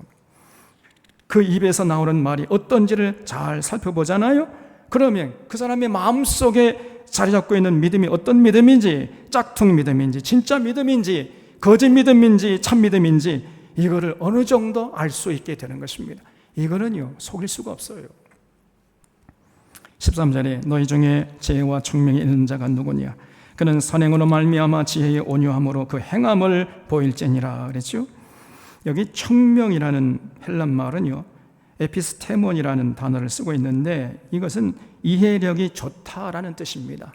그 입에서 나오는 말이 어떤지를 잘 살펴보잖아요. 그러면 그 사람의 마음속에 자리 잡고 있는 믿음이 어떤 믿음인지, 짝퉁 믿음인지 진짜 믿음인지 거짓 믿음인지 참 믿음인지 이거를 어느 정도 알 수 있게 되는 것입니다. 이거는요 속일 수가 없어요. 13절에 너희 중에 지혜와 총명이 있는 자가 누구냐? 그는 선행으로 말미암아 지혜의 온유함으로 그 행함을 보일지니라 그랬죠. 여기 청명이라는 헬란 말은요 에피스테몬이라는 단어를 쓰고 있는데 이것은 이해력이 좋다라는 뜻입니다.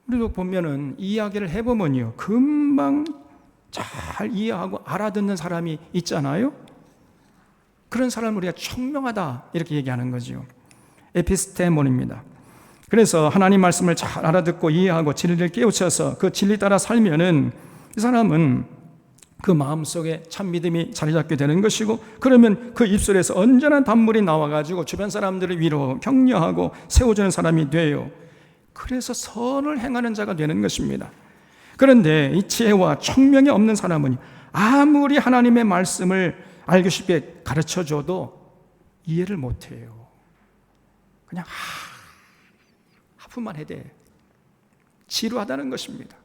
우리도 보면은 이야기를 해보면요, 금방 잘 이해하고 알아듣는 사람이 있잖아요. 그런 사람을 우리가 청명하다 이렇게 얘기하는 거죠. 에피스테몬입니다. 그래서 하나님 말씀을 잘 알아듣고 이해하고 진리를 깨우쳐서 그 진리 따라 살면은 이 사람은 그 마음속에 참 믿음이 자리 잡게 되는 것이고, 그러면 그 입술에서 언제나 단물이 나와가지고 주변 사람들을 위로하고 격려하고 세워주는 사람이 돼요. 그래서 선을 행하는 자가 되는 것입니다. 그런데 이 지혜와 청명이 없는 사람은 아무리 하나님의 말씀을 알고 싶게 가르쳐줘도 이해를 못해요. 그냥 하품만 해대. 지루하다는 것입니다.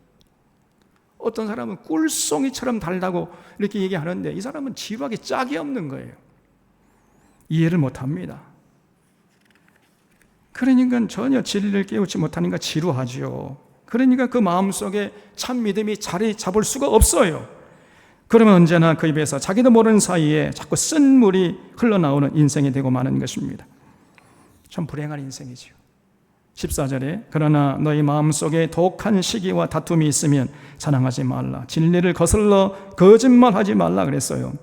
어떤 사람은 꿀송이처럼 달다고 이렇게 얘기하는데 이 사람은 지루하게 짝이 없는 거예요. 이해를 못합니다. 그러니까 전혀 진리를 깨우치 못하니까 지루하죠. 그러니까 그 마음속에 참 믿음이 자리 잡을 수가 없어요. 그러면 언제나 그 입에서 자기도 모르는 사이에 자꾸 쓴물이 흘러나오는 인생이 되고 마는 것입니다. 참 불행한 인생이죠. 14절에 그러나 너희 마음속에 독한 시기와 다툼이 있으면 자랑하지 말라. 진리를 거슬러 거짓말하지 말라 그랬어요.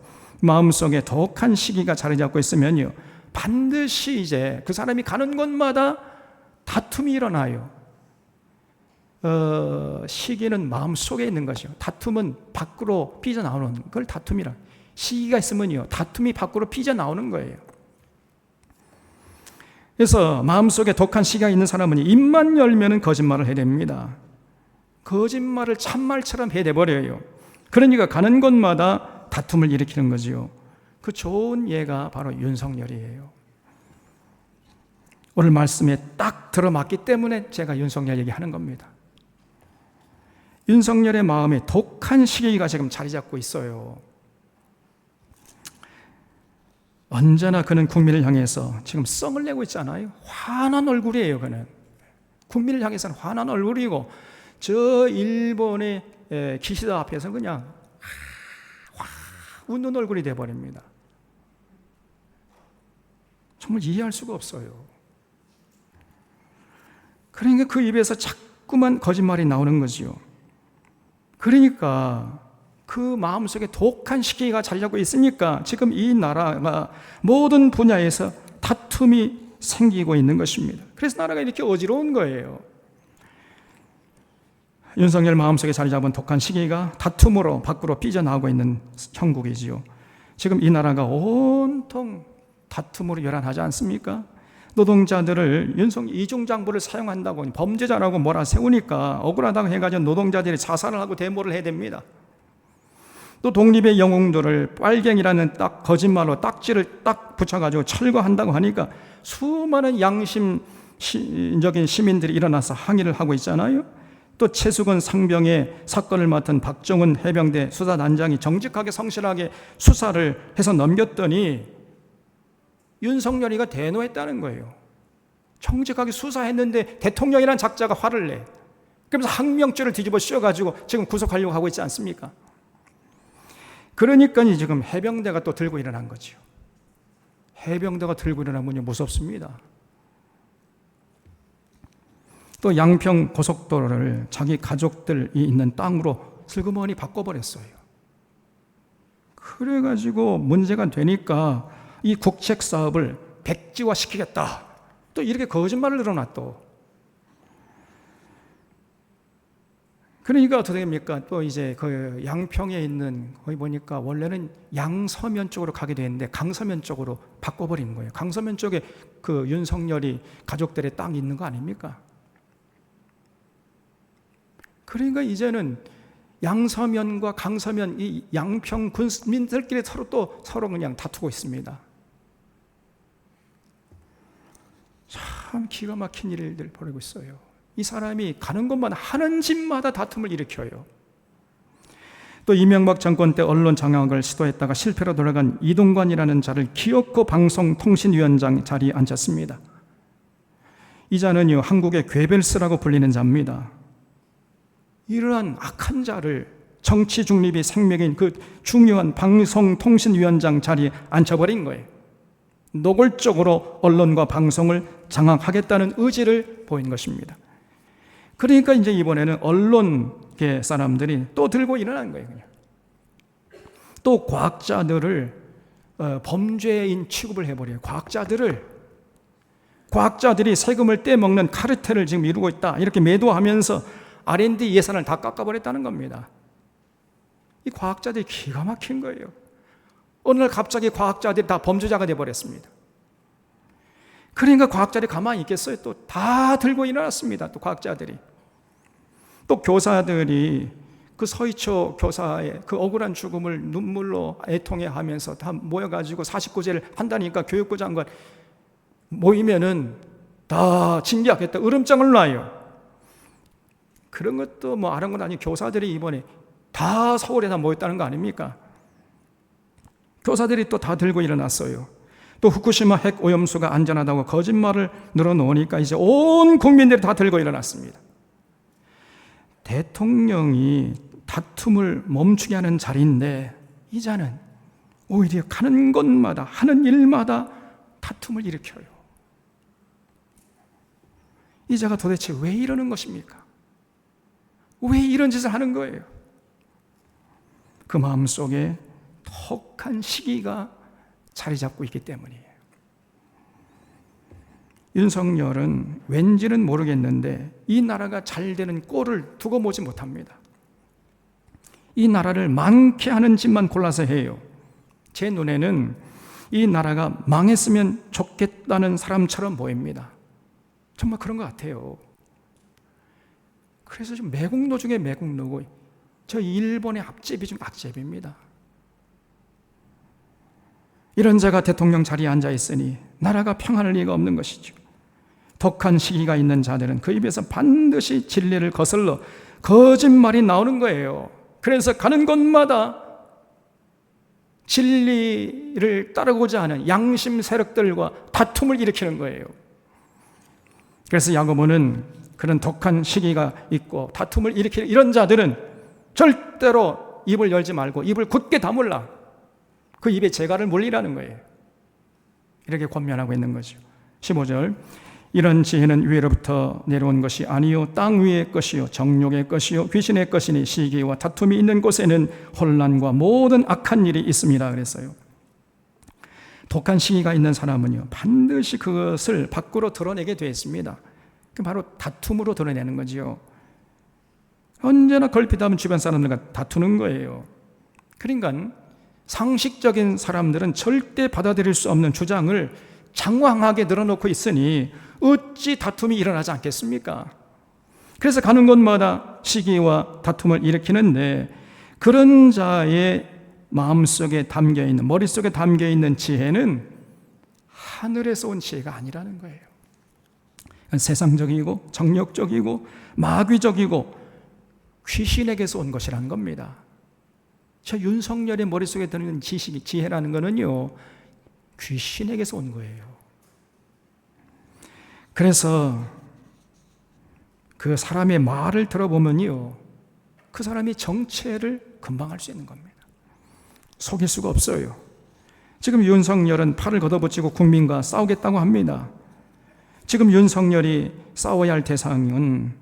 마음속에 독한 시기가 자리 잡고 있으면요, 반드시 이제 그 사람이 가는 곳마다 다툼이 일어나요. 시기는 마음속에 있는 것이요, 다툼은 밖으로 삐져나오는 그걸 다툼이라. 시기가 있으면요, 다툼이 밖으로 삐져나오는 거예요. 그래서 마음속에 독한 시기가 있는 사람은 입만 열면 거짓말을 해댑니다. 거짓말을 참말처럼 해대버려요. 그러니까 가는 곳마다 다툼을 일으키는 거지요. 그 좋은 예가 바로 윤석열이에요. 오늘 말씀에 딱 들어맞기 때문에 제가 윤석열 얘기하는 겁니다. 윤석열의 마음에 독한 시기가 지금 자리 잡고 있어요. 언제나 그는 국민을 향해서 지금 썽을 내고 있잖아요. 화난 얼굴이에요. 그는 국민을 향해서는 화난 얼굴이고, 저 일본의 기시다 앞에서 그냥 웃는 얼굴이 되어버립니다. 정말 이해할 수가 없어요. 그러니까 그 입에서 자꾸만 거짓말이 나오는 거지요. 그러니까 그 마음속에 독한 시기가 자리 잡고 있으니까 지금 이 나라가 모든 분야에서 다툼이 생기고 있는 것입니다. 그래서 나라가 이렇게 어지러운 거예요. 윤석열 마음속에 자리 잡은 독한 시기가 다툼으로 밖으로 삐져나오고 있는 형국이지요. 지금 이 나라가 온통 다툼으로 열한하지 않습니까? 노동자들을 이중장부를 사용한다고 범죄자라고 몰아세우니까 억울하다고 해가지고 노동자들이 자살을 하고 데모를 해야 됩니다. 또 독립의 영웅들을 빨갱이라는 딱 거짓말로 딱지를 딱 붙여가지고 철거한다고 하니까 수많은 양심적인 시민들이 일어나서 항의를 하고 있잖아요. 또 최수건 상병의 사건을 맡은 박정은 해병대 수사단장이 정직하게 성실하게 수사를 해서 넘겼더니 윤석열이가 대노했다는 거예요. 정직하게 수사했는데 대통령이란 작자가 화를 내. 그러면서 항명죄를 뒤집어 씌워가지고 지금 구속하려고 하고 있지 않습니까? 그러니까 지금 해병대가 또 들고 일어난 거죠. 해병대가 들고 일어나면 무섭습니다. 또 양평 고속도로를 자기 가족들이 있는 땅으로 슬그머니 바꿔버렸어요. 그래가지고 문제가 되니까 이 국책 사업을 백지화 시키겠다. 또 이렇게 거짓말을 늘어놨또. 그러니까 어떻게 됩니까? 또 이제 그 양평에 있는 거기 보니까 원래는 양서면 쪽으로 가게 되는데 강서면 쪽으로 바꿔버린 거예요. 강서면 쪽에 그 윤석열이 가족들의 땅이 있는 거 아닙니까? 그러니까 이제는 양서면과 강서면 이 양평 군민들끼리 서로 그냥 다투고 있습니다. 참 기가 막힌 일들 벌이고 있어요. 이 사람이 가는 곳마다 하는 짓마다 다툼을 일으켜요. 또 이명박 정권 때 언론 장악을 시도했다가 실패로 돌아간 이동관이라는 자를 기어코 방송통신위원장 자리에 앉혔습니다. 이 자는요, 한국의 괴벨스라고 불리는 자입니다. 이러한 악한 자를 정치 중립이 생명인 그 중요한 방송통신위원장 자리에 앉혀버린 거예요. 노골적으로 언론과 방송을 장악하겠다는 의지를 보인 것입니다. 그러니까 이제 이번에는 언론계 사람들이 또 들고 일어난 거예요. 그냥. 또 과학자들을 범죄인 취급을 해버려요. 과학자들이 세금을 떼먹는 카르텔을 지금 이루고 있다, 이렇게 매도하면서 R&D 예산을 다 깎아버렸다는 겁니다. 이 과학자들이 기가 막힌 거예요. 어느 날 갑자기 과학자들이 다 범죄자가 돼버렸습니다. 그러니까 과학자들이 가만히 있겠어요? 또 다 들고 일어났습니다. 또 과학자들이. 또 교사들이 그 서희초 교사의 그 억울한 죽음을 눈물로 애통해하면서 다 모여가지고 49제를 한다니까 교육부 장관 모이면은 다 징계하겠다, 으름장을 놔요. 그런 것도 뭐 아는 건 아니고 교사들이 이번에 다 서울에 다 모였다는 거 아닙니까? 교사들이 또 다 들고 일어났어요. 또 후쿠시마 핵 오염수가 안전하다고 거짓말을 늘어놓으니까 이제 온 국민들이 다 들고 일어났습니다. 대통령이 다툼을 멈추게 하는 자리인데 이자는 오히려 가는 곳마다 하는 일마다 다툼을 일으켜요. 이자가 도대체 왜 이러는 것입니까? 왜 이런 짓을 하는 거예요? 그 마음속에 독한 시기가 자리 잡고 있기 때문이에요. 윤석열은 왠지는 모르겠는데 이 나라가 잘 되는 꼴을 두고 보지 못합니다. 이 나라를 망케 하는 짓만 골라서 해요. 제 눈에는 이 나라가 망했으면 좋겠다는 사람처럼 보입니다. 정말 그런 것 같아요. 그래서 좀 매국노 중에 매국노고, 저 일본의 앞제비 중 앞제비입니다. 이런 자가 대통령 자리에 앉아 있으니 나라가 평안할 리가 없는 것이죠. 독한 시기가 있는 자들은 그 입에서 반드시 진리를 거슬러 거짓말이 나오는 거예요. 그래서 가는 곳마다 진리를 따르고자 하는 양심 세력들과 다툼을 일으키는 거예요. 그래서 야고보는 그런 독한 시기가 있고 다툼을 일으키는 이런 자들은 절대로 입을 열지 말고 입을 굳게 다물라. 그 입에 재갈을 물리라는 거예요. 이렇게 권면하고 있는 거죠. 15절, 이런 지혜는 위로부터 내려온 것이 아니요 땅 위의 것이요 정욕의 것이요 귀신의 것이니 시기와 다툼이 있는 곳에는 혼란과 모든 악한 일이 있습니다. 그랬어요. 독한 시기가 있는 사람은요 반드시 그것을 밖으로 드러내게 되어 있습니다. 바로 다툼으로 드러내는 거지요. 언제나 걸핏하면 주변 사람들과 다투는 거예요. 그러니까 상식적인 사람들은 절대 받아들일 수 없는 주장을 장황하게 늘어놓고 있으니 어찌 다툼이 일어나지 않겠습니까? 그래서 가는 곳마다 시기와 다툼을 일으키는데, 그런 자의 마음속에 담겨있는, 머릿속에 담겨있는 지혜는 하늘에서 온 지혜가 아니라는 거예요. 세상적이고 정력적이고 마귀적이고 귀신에게서 온 것이라는 겁니다. 저 윤석열의 머릿속에 드는 지식이, 지혜라는 거는요 귀신에게서 온 거예요. 그래서 그 사람의 말을 들어보면요 그 사람이 정체를 금방 알 수 있는 겁니다. 속일 수가 없어요. 지금 윤석열은 팔을 걷어붙이고 국민과 싸우겠다고 합니다. 지금 윤석열이 싸워야 할 대상은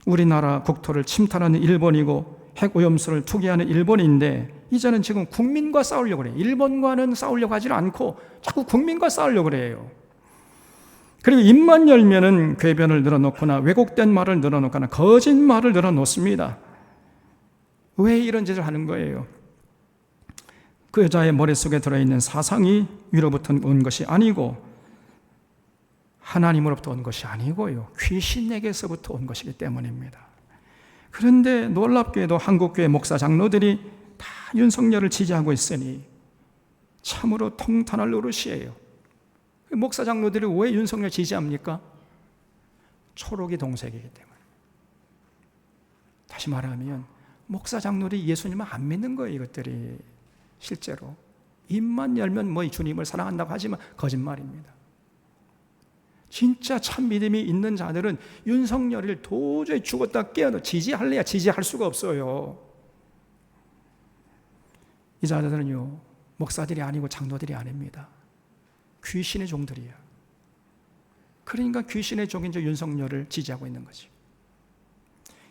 우리나라 국토를 침탈하는 일본이고 핵오염수를 투기하는 일본인데, 이제는 지금 국민과 싸우려고 그래요. 일본과는 싸우려고 하지 않고 자꾸 국민과 싸우려고 그래요. 그리고 입만 열면은 궤변을 늘어놓거나 왜곡된 말을 늘어놓거나 거짓말을 늘어놓습니다. 왜 이런 짓을 하는 거예요? 그 여자의 머릿속에 들어있는 사상이 위로부터 온 것이 아니고 하나님으로부터 온 것이 아니고요 귀신에게서부터 온 것이기 때문입니다. 그런데 놀랍게도 한국교회 목사 장로들이 다 윤석열을 지지하고 있으니 참으로 통탄할 노릇이에요. 목사 장로들이 왜 윤석열 지지합니까? 초록이 동색이기 때문에. 다시 말하면 목사 장로들이 예수님을 안 믿는 거예요. 이것들이 실제로 입만 열면 뭐 주님을 사랑한다고 하지만 거짓말입니다. 진짜 참 믿음이 있는 자들은 윤석열을 도저히 죽었다 깨어도 지지할래야 지지할 수가 없어요. 이 자들은요 목사들이 아니고 장로들이 아닙니다. 귀신의 종들이에요. 그러니까 귀신의 종인 저 윤석열을 지지하고 있는 거죠.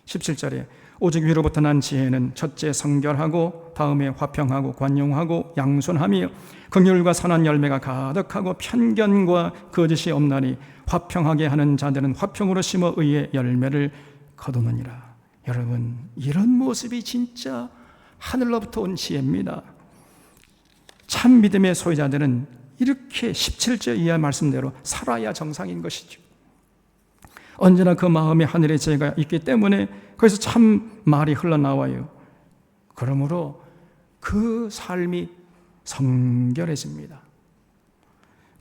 17절에 오직 위로부터 난 지혜는 첫째 성결하고 다음에 화평하고 관용하고 양순하며 긍휼과 선한 열매가 가득하고 편견과 거짓이 없나니 화평하게 하는 자들은 화평으로 심어 의의 열매를 거두느니라. 여러분, 이런 모습이 진짜 하늘로부터 온 지혜입니다. 참 믿음의 소유자들은 이렇게 17절 이하 말씀대로 살아야 정상인 것이죠. 언제나 그 마음에 하늘의 지혜가 있기 때문에 거기서 참 말이 흘러나와요. 그러므로 그 삶이 성결해집니다.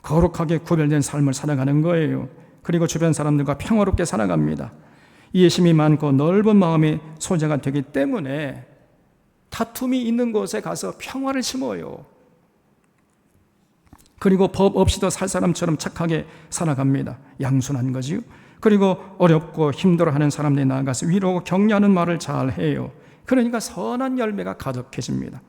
거룩하게 구별된 삶을 살아가는 거예요. 그리고 주변 사람들과 평화롭게 살아갑니다. 이해심이 많고 넓은 마음의 소재가 되기 때문에 다툼이 있는 곳에 가서 평화를 심어요. 그리고 법 없이도 살 사람처럼 착하게 살아갑니다. 양순한 거지요. 그리고 어렵고 힘들어하는 사람들이 나아가서 위로하고 격려하는 말을 잘해요. 그러니까 선한 열매가 가득해집니다.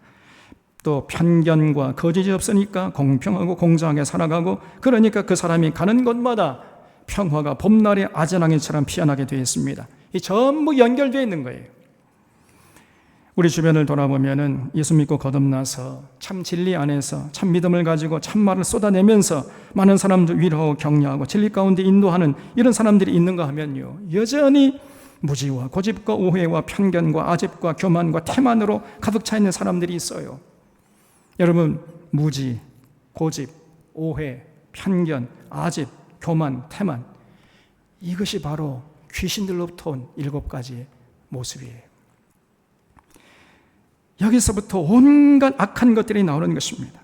또 편견과 거짓이 없으니까 공평하고 공정하게 살아가고, 그러니까 그 사람이 가는 곳마다 평화가 봄날의 아전랑이처럼 피어나게 되어 있습니다. 이 전부 연결되어 있는 거예요. 우리 주변을 돌아보면은 예수 믿고 거듭나서 참 진리 안에서 참 믿음을 가지고 참말을 쏟아내면서 많은 사람들 위로하고 격려하고 진리 가운데 인도하는 이런 사람들이 있는가 하면요, 여전히 무지와 고집과 오해와 편견과 아집과 교만과 태만으로 가득 차 있는 사람들이 있어요. 여러분, 무지, 고집, 오해, 편견, 아집, 교만, 태만, 이것이 바로 귀신들로부터 온 7가지의 모습이에요. 여기서부터 온갖 악한 것들이 나오는 것입니다.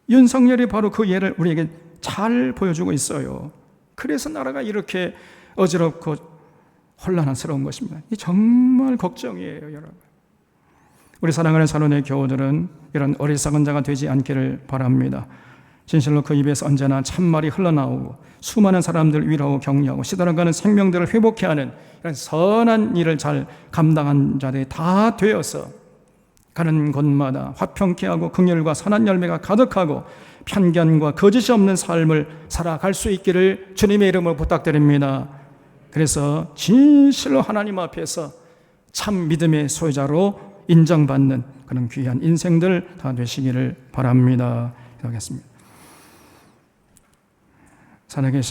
윤석열이 바로 그 예를 우리에게 잘 보여주고 있어요. 그래서 나라가 이렇게 어지럽고 혼란스러운 것입니다. 이 정말 걱정이에요, 여러분. 우리 사랑하는 산원의 교우들은 이런 어리석은 자가 되지 않기를 바랍니다. 진실로 그 입에서 언제나 참말이 흘러나오고 수많은 사람들을 위로하고 격려하고 시들어가는 생명들을 회복해 하는 이런 선한 일을 잘 감당한 자들이 다 되어서 가는 곳마다 화평케 하고 긍휼과 선한 열매가 가득하고 편견과 거짓이 없는 삶을 살아갈 수 있기를 주님의 이름으로 부탁드립니다. 그래서 진실로 하나님 앞에서 참 믿음의 소유자로 인정받는 그런 귀한 인생들 다 되시기를 바랍니다. 기도하겠습니다. 산에 계셔